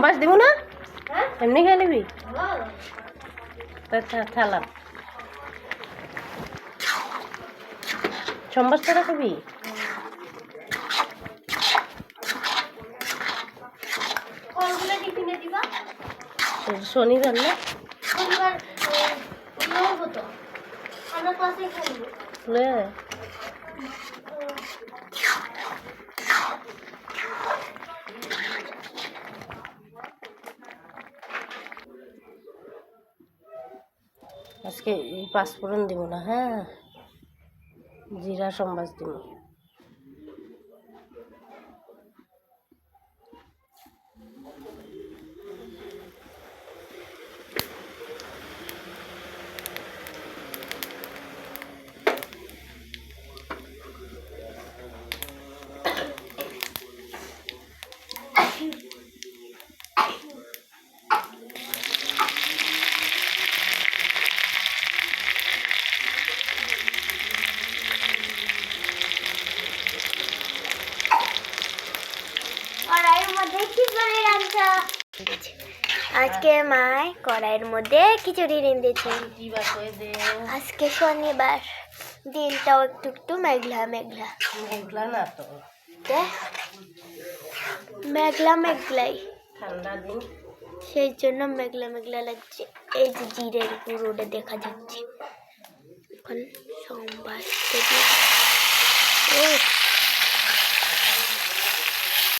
সম্বাস দিব না এমনি খেয়ে নিবি থালা সম্বাস ছাড়া খাবি শনিবার না আজকে পাঁচফোড়ন দিব না হ্যাঁ জিরা সম্বাস দিব আজকে মায় কড়াইয়ের মধ্যে খিচুড়ি রেঁধেছে। আজকে শনিবার, দিনটাও একটু একটু মেঘলা মেঘলা মেঘলা না তো মেঘলা মেঘলাই, ঠান্ডা দিন সেই জন্য মেঘলা মেঘলা লাগছে। এই যে জিরের গুঁড়োটা দেখা যাচ্ছে। এখন সোমবার